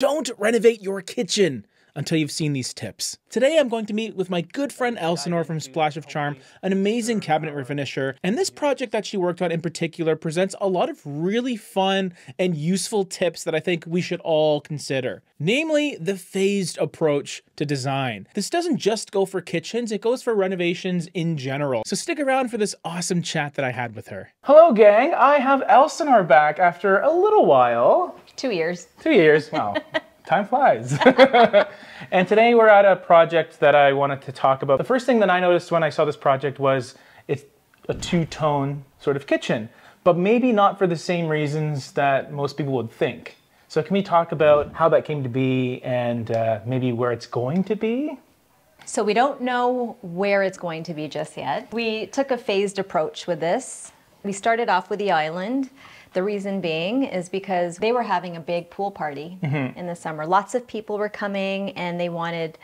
Don't renovate your kitchen until you've seen these tips. Today I'm going to meet with my good friend Elsisnore from Splash of Charm, an amazing cabinet refinisher, and this project that she worked on in particular presents a lot of really fun and useful tips that I think we should all consider. Namely, the phased approach to design. This doesn't just go for kitchens, it goes for renovations in general. So stick around for this awesome chat that I had with her. Hello gang, I have Elsisnore back after a little while. 2 years. 2 years, wow. Time flies. And today we're at a project that I wanted to talk about. The first thing that I noticed when I saw this project was it's a two-tone sort of kitchen, but maybe not for the same reasons that most people would think. So can we talk about how that came to be and maybe where it's going to be? So we don't know where it's going to be just yet. We took a phased approach with this. We started off with the island. The reason being is because they were having a big pool party in the summer. Lots of people were coming and they wanted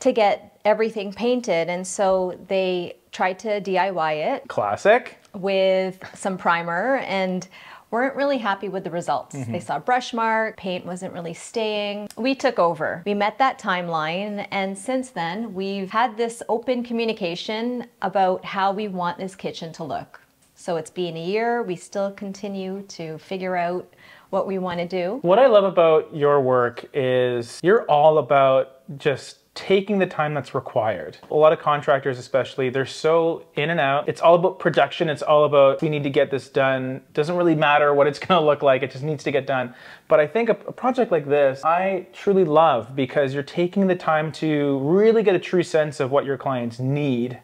to get everything painted. And so they tried to DIY it. Classic. With some primer and weren't really happy with the results. They saw brush mark, paint wasn't really staying. We took over. We met that timeline, and since then we've had this open communication about how we want this kitchen to look. So it's been a year, we still continue to figure out what we want to do. What I love about your work is you're all about just taking the time that's required. A lot of contractors especially, they're so in and out. It's all about production, it's all about we need to get this done. Doesn't really matter what it's gonna look like, it just needs to get done. But I think a project like this, I truly love because you're taking the time to really get a true sense of what your clients need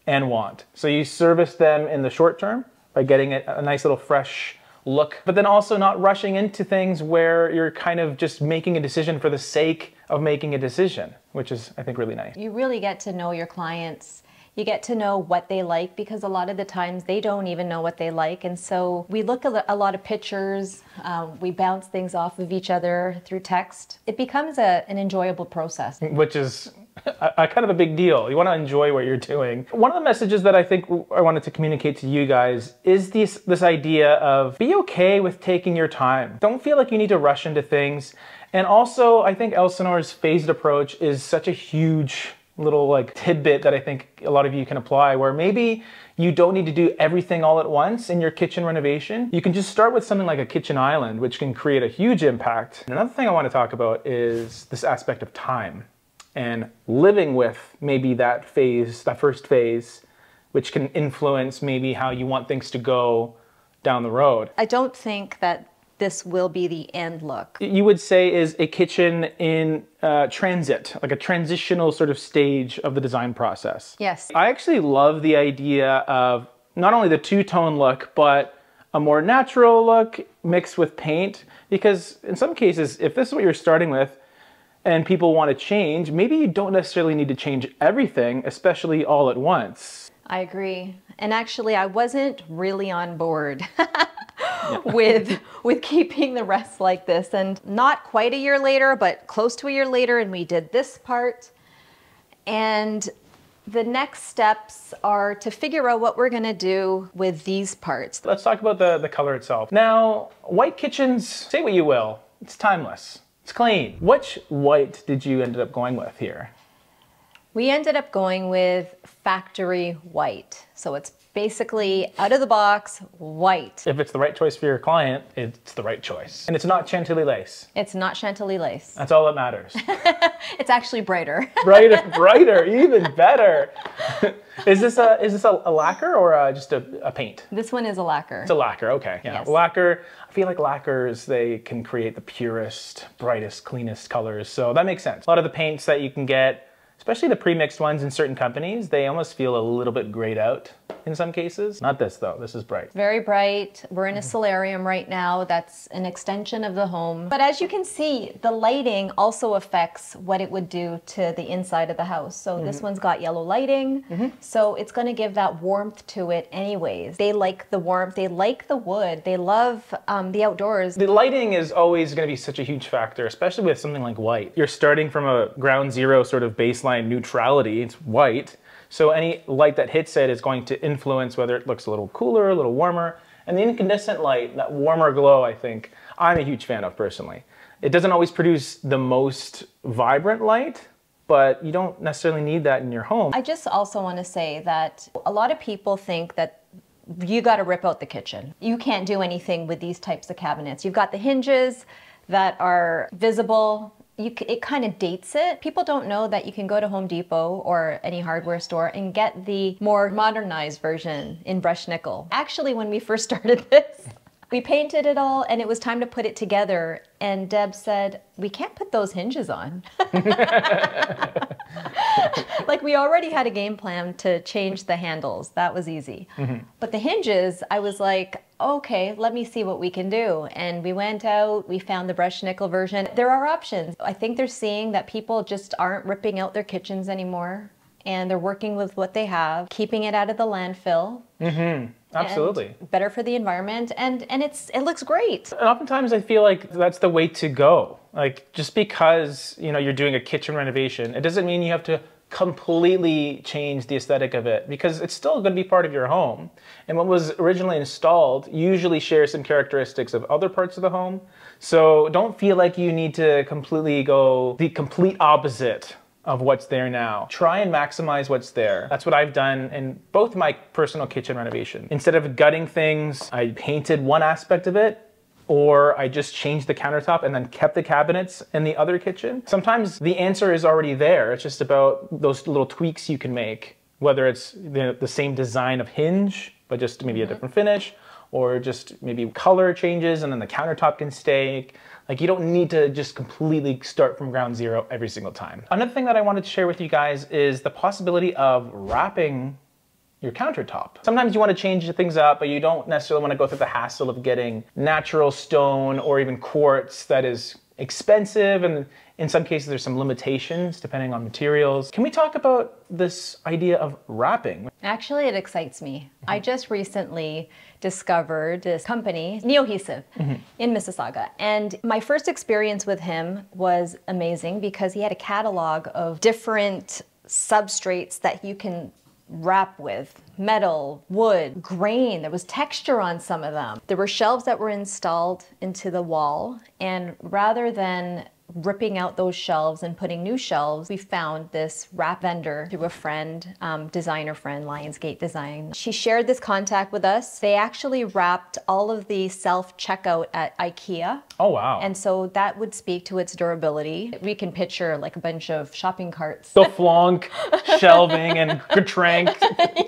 and want. So you service them in the short term by getting a nice little fresh look, but then also not rushing into things where you're kind of just making a decision for the sake of making a decision, which is, I think, really nice. You really get to know your clients. You get to know what they like because a lot of the times they don't even know what they like. And so we look at a lot of pictures, we bounce things off of each other through text. It becomes an enjoyable process. Which is a kind of a big deal. You want to enjoy what you're doing. One of the messages that I think I wanted to communicate to you guys is this idea of be okay with taking your time. Don't feel like you need to rush into things. And also, I think Elsisnore's phased approach is such a huge little like tidbit that I think a lot of you can apply, where maybe you don't need to do everything all at once in your kitchen renovation. You can just start with something like a kitchen island, which can create a huge impact. And another thing I want to talk about is this aspect of time and living with maybe that phase, that first phase, which can influence maybe how you want things to go down the road. I don't think that this will be the end look. You would say is a kitchen in transit, like a transitional sort of stage of the design process. Yes. I actually love the idea of not only the two-tone look, but a more natural look mixed with paint, because in some cases, if this is what you're starting with and people want to change, maybe you don't necessarily need to change everything, especially all at once. I agree. And actually, I wasn't really on board with keeping the rest like this. And not quite a year later, but close to a year later, and we did this part. And the next steps are to figure out what we're gonna do with these parts. Let's talk about the color itself. Now, white kitchens, say what you will, it's timeless. It's clean. Which white did you end up going with here? We ended up going with factory white. So it's basically out of the box white. If it's the right choice for your client, it's the right choice. And it's not Chantilly lace. It's not Chantilly lace. That's all that matters. It's actually brighter. Brighter, even better. Is this a lacquer or just a paint? This one is a lacquer. It's a lacquer, okay. Yeah, yes. Lacquer, I feel like lacquers, they can create the purest, brightest, cleanest colors. So that makes sense. A lot of the paints that you can get, especially the pre-mixed ones in certain companies, they almost feel a little bit grayed out in some cases. Not this though, this is bright. Very bright. We're in a solarium right now. That's an extension of the home. But as you can see, the lighting also affects what it would do to the inside of the house. So this one's got yellow lighting. So it's gonna give that warmth to it anyways. They like the warmth, they like the wood, they love the outdoors. The lighting is always gonna be such a huge factor, especially with something like white. You're starting from a ground zero sort of baseline neutrality, it's white. So any light that hits it is going to influence whether it looks a little cooler, a little warmer. And the incandescent light, that warmer glow, I think, I'm a huge fan of personally. It doesn't always produce the most vibrant light, but you don't necessarily need that in your home. I just also want to say that a lot of people think that you got to rip out the kitchen. You can't do anything with these types of cabinets. You've got the hinges that are visible. It kind of dates it. People don't know that you can go to Home Depot or any hardware store and get the more modernized version in brushed nickel. Actually, when we first started this, we painted it all and it was time to put it together. And Deb said, we can't put those hinges on. Like, we already had a game plan to change the handles. That was easy. But the hinges, I was like, okay, let me see what we can do. And we went out, we found the brushed nickel version. There are options. I think they're seeing that people just aren't ripping out their kitchens anymore. And they're working with what they have, keeping it out of the landfill. Absolutely. Better for the environment, and it looks great. And oftentimes I feel like that's the way to go. Like, just because, you know, you're doing a kitchen renovation, it doesn't mean you have to completely change the aesthetic of it, because it's still going to be part of your home. And what was originally installed usually shares some characteristics of other parts of the home. So don't feel like you need to completely go the complete opposite of what's there now. Try and maximize what's there. That's what I've done in both my personal kitchen renovation. Instead of gutting things, I painted one aspect of it, or I just changed the countertop and then kept the cabinets in the other kitchen. Sometimes the answer is already there. It's just about those little tweaks you can make, whether it's the same design of hinge, but just maybe a different finish, or just maybe color changes and then the countertop can stay. Like, you don't need to just completely start from ground zero every single time. Another thing that I wanted to share with you guys is the possibility of wrapping your countertop. Sometimes you want to change things up, but you don't necessarily want to go through the hassle of getting natural stone or even quartz that is expensive, and in some cases there's some limitations depending on materials. Can we talk about this idea of wrapping? Actually, it excites me. I just recently discovered this company, Neohesive, in Mississauga. And my first experience with him was amazing because he had a catalog of different substrates that you can wrap with. Metal, wood, grain. There was texture on some of them. There were shelves that were installed into the wall, and rather than ripping out those shelves and putting new shelves, we found this wrap vendor through a friend, designer friend, Lionsgate Design. She shared this contact with us. They actually wrapped all of the self-checkout at IKEA. Oh, wow. And so that would speak to its durability. We can picture like a bunch of shopping carts. The flonk, shelving, and trank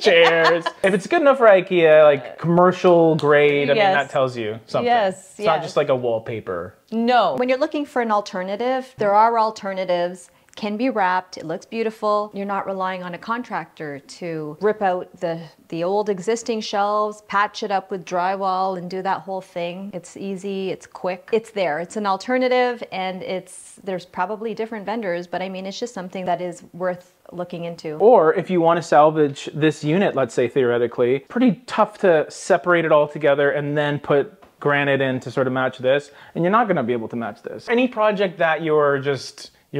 chairs. If it's good enough for IKEA, like commercial grade, I mean, that tells you something. It's not just like a wallpaper. No. When you're looking for an alternative, there are alternatives. Can be wrapped, it looks beautiful. You're not relying on a contractor to rip out the old existing shelves, patch it up with drywall and do that whole thing. It's easy, it's quick. It's there, it's an alternative, and there's probably different vendors, but I mean, it's just something that is worth looking into. Or if you want to salvage this unit, let's say theoretically, pretty tough to separate it all together and then put granite in to sort of match this, and you're not going to be able to match this. Any project that you're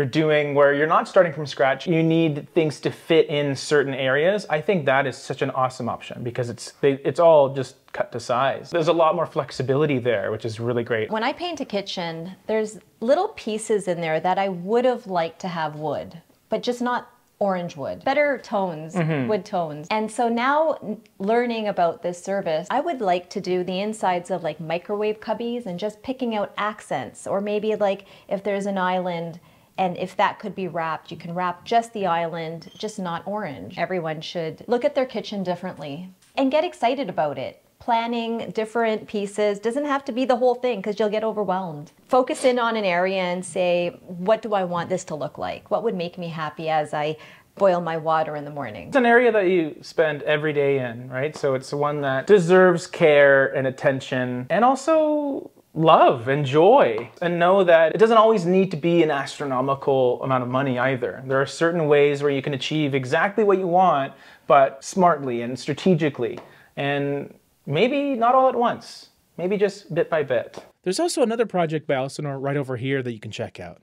doing where you're not starting from scratch, you need things to fit in certain areas, I think that is such an awesome option because it's all just cut to size. There's a lot more flexibility there, which is really great. When I paint a kitchen, there's little pieces in there that I would have liked to have wood, but just not orange wood. Better tones, wood tones. And so now, learning about this service, I would like to do the insides of like microwave cubbies and just picking out accents, or maybe like if there's an island, and if that could be wrapped, you can wrap just the island, just not orange. Everyone should look at their kitchen differently and get excited about it. Planning different pieces doesn't have to be the whole thing because you'll get overwhelmed. Focus in on an area and say, what do I want this to look like? What would make me happy as I boil my water in the morning? It's an area that you spend every day in, right? So it's one that deserves care and attention, and also love and joy, and know that it doesn't always need to be an astronomical amount of money either. There are certain ways where you can achieve exactly what you want, but smartly and strategically, and maybe not all at once, maybe just bit by bit. There's also another project by Elsisnore right over here that you can check out.